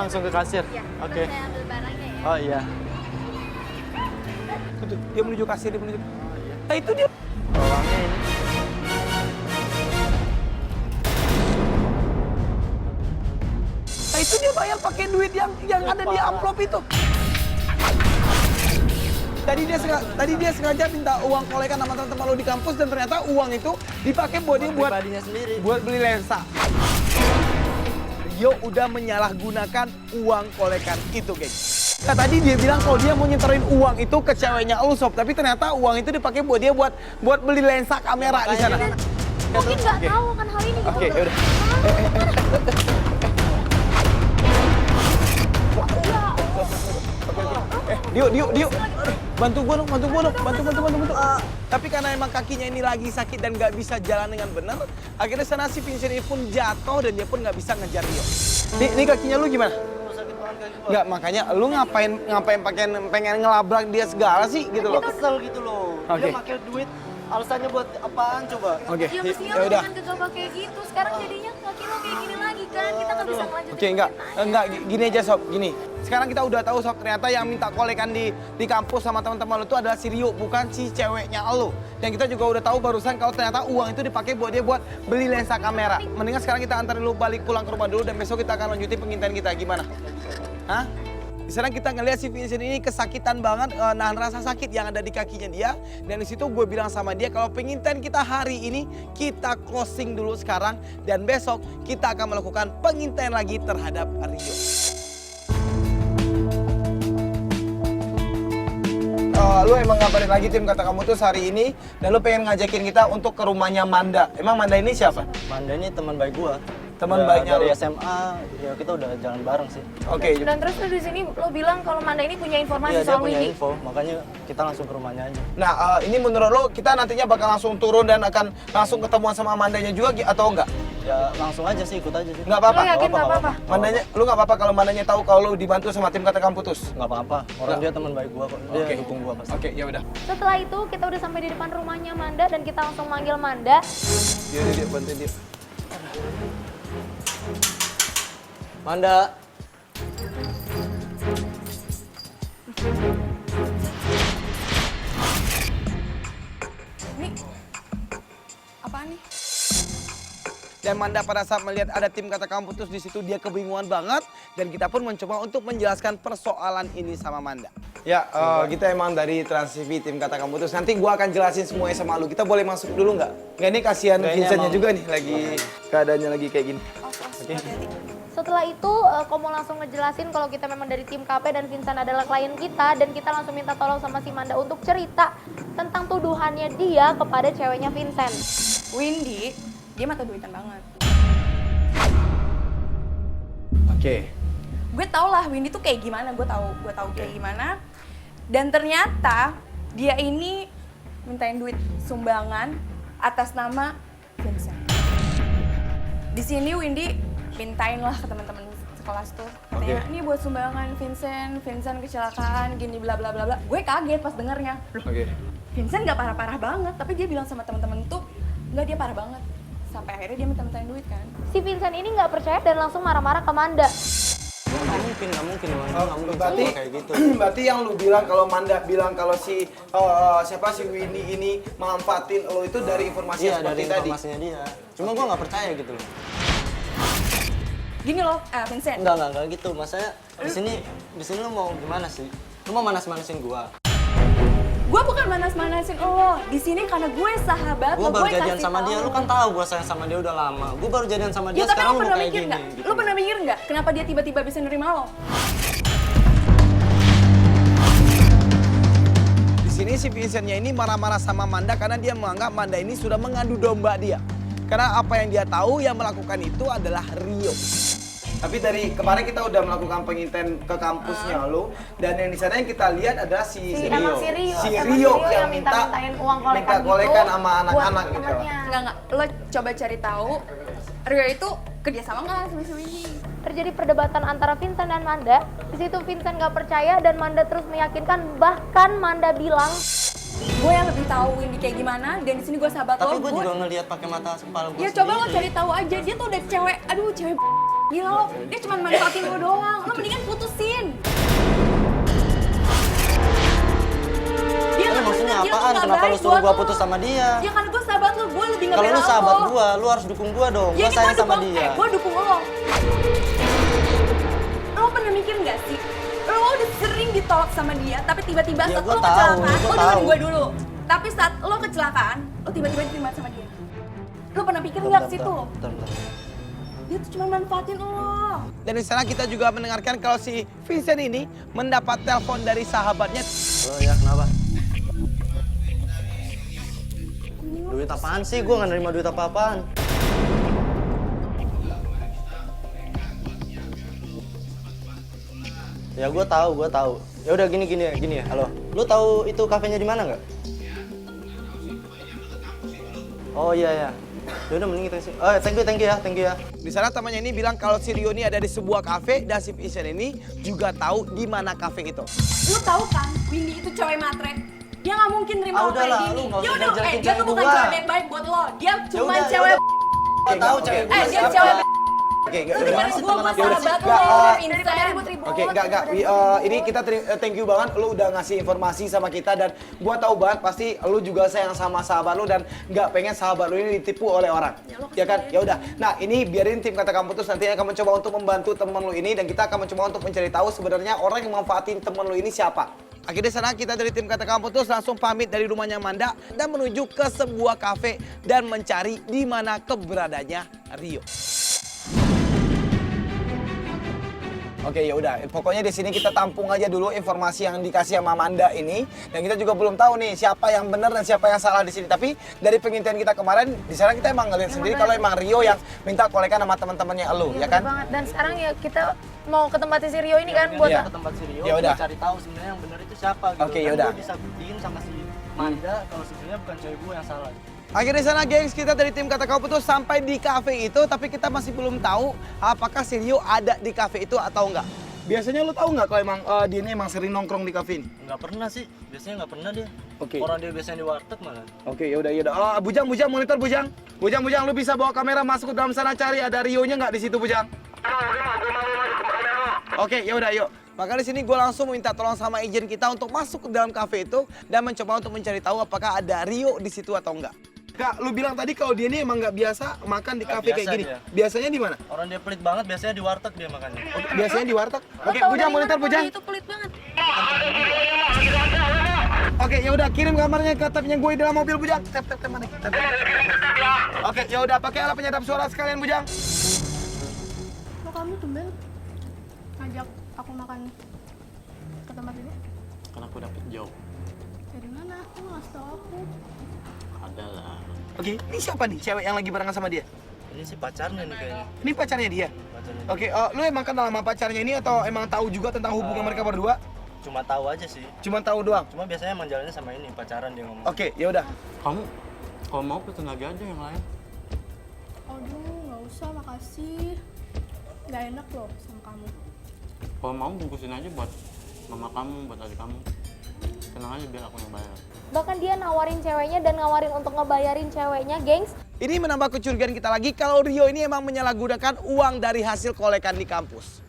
langsung ke kasir. Iya, Oke. Saya ambil barangnya ya. Oh iya. Tuh, dia menuju kasir, dia menuju. Oh iya. Nah itu dia. Orangnya ini. Nah itu dia bayar pakai duit yang ada di amplop itu. Tadi dia sengaja minta uang kolekan sama teman-teman lo di kampus dan ternyata uang itu dipakai buat dia Pribadinya sendiri. buat beli lensa. Rio udah menyalahgunakan uang kolekan itu, guys. Nah, tadi dia bilang kalau dia mau nyenterin uang itu ke ceweknya lu, Sob. Tapi ternyata uang itu dipakai buat dia buat beli lensa kamera di sana. Mungkin nggak Oke. tahu kan hal ini. Oke, yaudah. Dio. Bantu gua dong. Bantu. Tapi karena emang kakinya ini lagi sakit dan nggak bisa jalan dengan benar, akhirnya sana si Vincent ini pun jatuh dan dia pun nggak bisa ngejar Dio. Nih kakinya lu gimana? Sakit banget kaki gua. Nggak, makanya lu ngapain pengen ngelabrak dia segala sih gitu loh. Kesel gitu loh. Oke. Dia pakai duit, alasannya buat apaan coba? Oke, Ya mestinya ya lo udah. jangan gegabah kayak gitu. Sekarang jadinya kaki lo kayak gini lagi kan. Kita nggak bisa ngelanjutin. Oke, enggak, gini aja Sob, gini. Sekarang kita udah tahu Sob, ternyata yang minta kolekan di kampus sama teman-teman lu itu adalah si Rio, bukan si ceweknya lu. Dan kita juga udah tahu barusan kalau ternyata uang itu dipakai buat dia buat beli lensa kamera. Mendingan sekarang kita antarin lu balik pulang ke rumah dulu dan besok kita akan lanjutin pengintaian kita, gimana? Hah? Sekarang kita ngeliat si Vincent ini kesakitan banget, nahan rasa sakit yang ada di kakinya dia. Dan di situ gue bilang sama dia kalau pengintaian kita hari ini kita closing dulu sekarang dan besok kita akan melakukan pengintaian lagi terhadap Rio. Lu emang ngabarin lagi tim kata kamu tuh hari ini dan lu pengen ngajakin kita untuk ke rumahnya Manda. Emang Manda ini siapa? Manda ini teman baik gua. Teman Udah baiknya dari lu? SMA, ya kita udah jalan bareng sih. Oke. Dan terus lo di sini lo bilang kalau Manda ini punya informasi Iya, dia soal punya Windy. info, makanya kita langsung ke rumahnya aja. Nah, ini menurut lo kita nantinya bakal langsung turun dan akan langsung ketemuan sama Mandanya juga atau enggak? Ya langsung aja sih, ikut aja sih. Nggak apa-apa? Lo yakin nggak apa-apa? Mandanya, lu nggak apa-apa kalau Mandanya tahu kalau lu dibantu sama tim kata kamu putus? Nggak apa-apa, orang dia teman baik gua kok. Dia Oke. dukung gua pasti. Oke, ya udah. Setelah itu kita udah sampai di depan rumahnya Manda dan kita langsung manggil Manda. Dia bantuin dia. Manda, Ini apaan nih? Dan Manda pada saat melihat ada tim kata kamu putus di situ dia kebingungan banget dan kita pun mencoba untuk menjelaskan persoalan ini sama Manda. Ya, kita emang dari Trans TV tim kata kamu putus. Nanti gua akan jelasin semuanya sama lu. Kita boleh masuk dulu nggak? Nggak, ini kasihan Kayaknya Vincentnya emang- juga nih lagi keadaannya lagi kayak gini. Setelah itu Komo langsung ngejelasin kalau kita memang dari tim KP dan Vincent adalah klien kita dan kita langsung minta tolong sama si Manda untuk cerita tentang tuduhannya dia kepada ceweknya Vincent. Windy, dia mata duitan banget. Oke. Gue tau lah Windy tuh kayak gimana, gue tahu kayak gimana. Dan ternyata dia ini mintain duit sumbangan atas nama Vincent. Di sini Windy mintain lah ke teman-teman sekelas tuh. Katanya, ini buat sumbangan Vincent kecelakaan, gini bla bla bla bla. Gue kaget pas dengernya. Loh, Oke. Vincent nggak parah-parah banget, tapi dia bilang sama teman-teman tuh nggak, dia parah banget. Sampai akhirnya dia minta-mintain duit kan. Si Vincent ini nggak percaya dan langsung marah-marah ke Manda. nggak mungkin, Manda nggak mungkin Berarti, sama kayak gitu. berarti yang lu bilang kalau Manda bilang kalau si siapa si Windy ini manfaatin lo itu dari informasi Iya, seperti dari tadi. informasinya dia. Cuma gua nggak percaya gitu loh. Gini loh, Vincent. Enggak gitu. Masanya di sini lu mau gimana sih? Lu mau manas-manasin gua. Gue bukan manas-manasin lo. Di sini karena gue sahabat Gua lo, baru gue jadian kasih sama dia, tahu. lu kan tahu gua sayang sama dia udah lama. Gua baru jadian sama dia Ya tapi sekarang lo mau pernah kayak mikir gini. nggak? Gitu. Lo pernah mikir nggak kenapa dia tiba-tiba bisa nerima lo? Di sini si Vincentnya ini marah-marah sama Manda karena dia menganggap Manda ini sudah mengadu domba dia. Karena apa yang dia tahu yang melakukan itu adalah Rio. Tapi dari kemarin kita udah melakukan pengintaian ke kampusnya lo dan yang di sana yang kita lihat adalah si Emang Rio. si Rio, Si emang Rio si yang minta-mintain uang kolekan minta kolekan gitu sama buat anak-anak gitu. anaknya. Enggak. Lo coba cari tahu Rio itu kerja sama nggak sama si Windy? Terjadi perdebatan antara Vincent dan Manda. Di situ Vincent nggak percaya dan Manda terus meyakinkan, bahkan Manda bilang Gue yang lebih tahu Windy kayak gimana, dan di sini gue sahabat Tapi lo. gua juga ngelihat pakai mata kepala gua Ya sendiri. coba lo cari tahu aja, dia tuh udah cewek, aduh cewek Gila lo, dia cuma manfaatin lo doang. Lo mendingan putusin. Dia Maksudnya dia tuh apaan? nggak Kenapa baik lu suruh buat gua lo. putus sama dia? Ya kan gue sahabat lo, gue lebih Kalau ngebela lu sahabat lo. gua, lu harus dukung gua dong. Ya Gua sayang sama dukung, dia. gue dukung lo. Lo pernah mikir nggak sih? Lo udah sering ditolak sama dia, tapi tiba-tiba Ya, saat gua lo tahu, kecelakaan, gua lo dengerin tahu. gue dulu. Tapi saat lo kecelakaan, lo tiba-tiba diterima sama dia. Lo pernah pikir Bentar, nggak ke bentar, situ? bentar. Dia tuh cuma manfaatin lo. Dan di sana kita juga mendengarkan kalau si Vincent ini mendapat telepon dari sahabatnya. Oh ya, kenapa? Duit apaan sih? Gua nggak nerima duit apa-apaan. Ya gua tahu. Ya udah gini ya. Halo. Lu tahu itu kafenya di mana nggak? Oh iya ya. Ya udah mending kita sih. Oh, thank you ya. Di sana temannya ini bilang kalau si Rio ini ada di sebuah kafe dan si Vincent ini juga tahu di mana kafe itu. Lo tahu kan, Windy itu cewek matre. Dia nggak mungkin terima lo kayak udahlah, gini. lu nggak Ya usah udah, jelekin dia tuh cewek bukan gua. cewek baik-baik buat lo. Dia cuma udah, cewek. Gua tahu cewek gua Dia siapa. cewek. Oke, Lu dengerin gue sahabat lo, Nggak, Vincent. Oke, enggak. Ini kita thank you banget lu udah ngasih informasi sama kita dan gua tahu banget pasti lu juga sayang sama sahabat lu dan nggak pengen sahabat lu ini ditipu oleh orang. Ya kan? Ya udah. Nah, ini biarin tim Kata Kamu Putus nanti akan mencoba untuk membantu teman lu ini dan kita akan mencoba untuk mencari tahu sebenarnya orang yang memanfaatin teman lu ini siapa. Akhirnya sana kita dari tim Kata Kamu Putus langsung pamit dari rumahnya Manda dan menuju ke sebuah kafe dan mencari di mana keberadaannya Rio. Oke, ya udah. Pokoknya di sini kita tampung aja dulu informasi yang dikasih sama Manda ini. Dan kita juga belum tahu nih siapa yang benar dan siapa yang salah di sini. Tapi dari pengintian kita kemarin, di sana kita emang ngeliat sendiri kalau emang Rio yang minta kolekan sama teman-temannya elu, ya kan? banget. Dan sekarang ya kita mau ke tempatnya si Rio ini kan buat Iya. Ke tempat si Rio, Ya udah. cari tahu sebenarnya yang benar itu siapa gitu. Oke, Kan ya udah. gua bisa buktiin sama si Manda kalau sebenarnya bukan cewek gua yang salah. Akhirnya di sana, gengs, kita dari tim Kata Kamu Putus sampai di kafe itu. Tapi kita masih belum tahu apakah si Rio ada di kafe itu atau enggak. Biasanya lu tahu nggak kalau emang dia ini emang sering nongkrong di kafe ini? Nggak pernah sih, biasanya nggak pernah dia. Oke. Orang dia biasanya di warteg malah. Oke, yaudah. Bujang, monitor Bujang. Bujang, lu bisa bawa kamera masuk ke dalam sana cari ada Rio-nya nggak di situ, Bujang? Oke, yaudah, yuk. Maka di sini gue langsung minta tolong sama agent kita untuk masuk ke dalam kafe itu dan mencoba untuk mencari tahu apakah ada Rio di situ atau enggak. Kak, lu bilang tadi kalau dia ini emang nggak biasa makan di Nggak kafe kayak biasa gini. dia. Biasanya di mana? Orang dia pelit banget, biasanya di warteg dia makannya. Biasanya di warteg. Oke, tahu Bujang, dari monitor mana Bujang. dia itu pelit banget. Oke, ya udah kirim gambarnya ke tabnya gue di dalam mobil Bujang. Tap mana kita. Oke, ya udah pakai alat penyadap suara sekalian Bujang. Kok kamu tumben ngajak aku makan ke tempat ini? Karena aku dapet job. Dari mana? Aku nggak ngasih tau aku. Ada lah. Oke, ini siapa nih cewek yang lagi barengan sama dia? Ini sih pacarnya nih kayaknya. Ini pacarnya dia? Pacarnya. Oke, lu emang kenal sama pacarnya ini atau emang tahu juga tentang hubungan mereka berdua? Cuma tahu aja sih. Cuma tahu doang? Cuma biasanya emang jalannya sama ini, pacaran dia ngomong. Oke, ya udah. Kamu kalau mau pesen lagi aja yang lain. Aduh, nggak usah, makasih. Nggak enak loh sama kamu. Kalau mau bungkusin aja buat mama kamu, buat adik kamu. Tenang aja biar aku yang bayar. Bahkan dia nawarin ceweknya dan ngawarin untuk ngebayarin ceweknya, gengs. Ini menambah kecurigaan kita lagi kalau Rio ini emang menyalahgunakan uang dari hasil kolekan di kampus.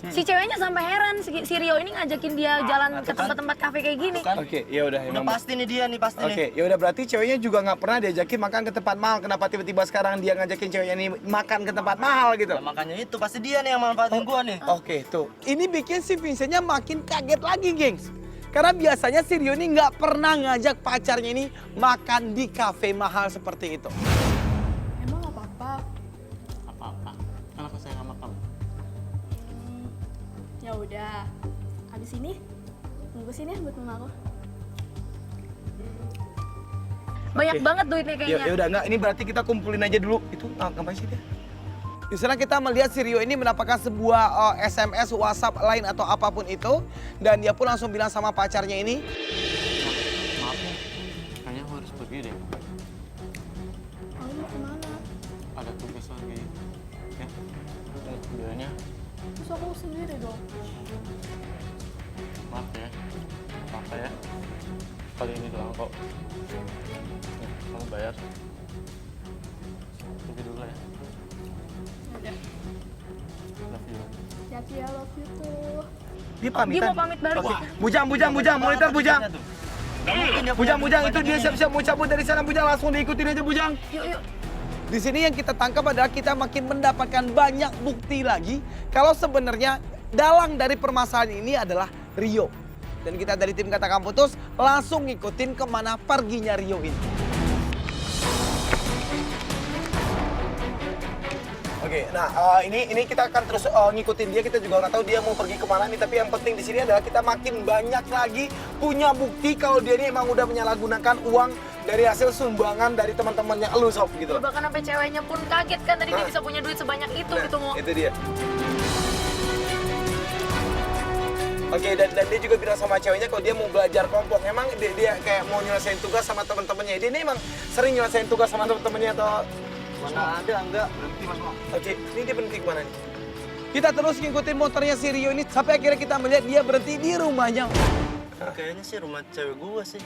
Si ceweknya sampai heran si Rio ini ngajakin dia jalan ke tempat-tempat kafe kayak gini. Kan? Oke, ya udah. Udah pasti nih dia nih, pasti nih. Oke, ya udah berarti ceweknya juga nggak pernah diajakin makan ke tempat mahal. Kenapa tiba-tiba sekarang dia ngajakin ceweknya ini makan ke tempat mahal gitu? Ya, makanya itu pasti dia nih yang manfaatin gua nih. Oke, tuh. Ini bikin si Vincentnya makin kaget lagi, gengs. Karena biasanya si Rio ini nggak pernah ngajak pacarnya ini makan di kafe mahal seperti itu. Emang nggak apa-apa. Apa-apa. Kan aku sayang sama kamu. Ya udah. Abis ini bungkusin ya buat mama aku. Banyak banget duitnya Ya, kayaknya. ya udah nggak. Ini berarti kita kumpulin aja dulu. Itu ngapain sih dia? Di sana kita melihat si Rio ini mendapatkan sebuah SMS, WhatsApp, lain atau apapun itu, dan dia pun langsung bilang sama pacarnya ini, Maaf ya, kayaknya aku harus pergi deh. Kamu mau kemana? Ada tugas lagi. Ya, bilangnya Terus aku sendiri dong. maaf ya. Apa ya? Kali ini doang kok. Nih, kamu bayar. Pergi dulu ya. Udah. Iya, love you tuh. Dia pamitan. Dia mau pamit balik. Oke. Bujang, monitor Bujang. Bujang, itu dia siap-siap mau cabut dari sana, Bujang. Langsung diikutin aja, Bujang. Yuk. Di sini yang kita tangkap adalah kita makin mendapatkan banyak bukti lagi kalau sebenarnya dalang dari permasalahan ini adalah Rio. Dan kita dari tim Katakan Putus langsung ngikutin kemana perginya Rio ini. Oke, nah ini kita akan terus ngikutin dia. Kita juga nggak tahu dia mau pergi kemana nih. Tapi yang penting di sini adalah kita makin banyak lagi punya bukti kalau dia ini emang udah menyalahgunakan uang dari hasil sumbangan dari teman-temannya elu sob gitu loh. Bahkan sampai ceweknya pun kaget kan tadi dia bisa punya duit sebanyak itu Nah, gitu mau. itu dia. Oke, dan dia juga bilang sama ceweknya kalau dia mau belajar kelompok. Emang dia kayak mau nyelesain tugas sama teman-temannya. Dia ini emang sering nyelesain tugas sama teman-temannya atau Mana ada, enggak. Berhenti Mas Mo. Oke, ini dia berhenti kemana nih? Kita terus ngikutin motornya si Rio ini sampai akhirnya kita melihat dia berhenti di rumahnya. Kayaknya sih rumah cewek gua sih.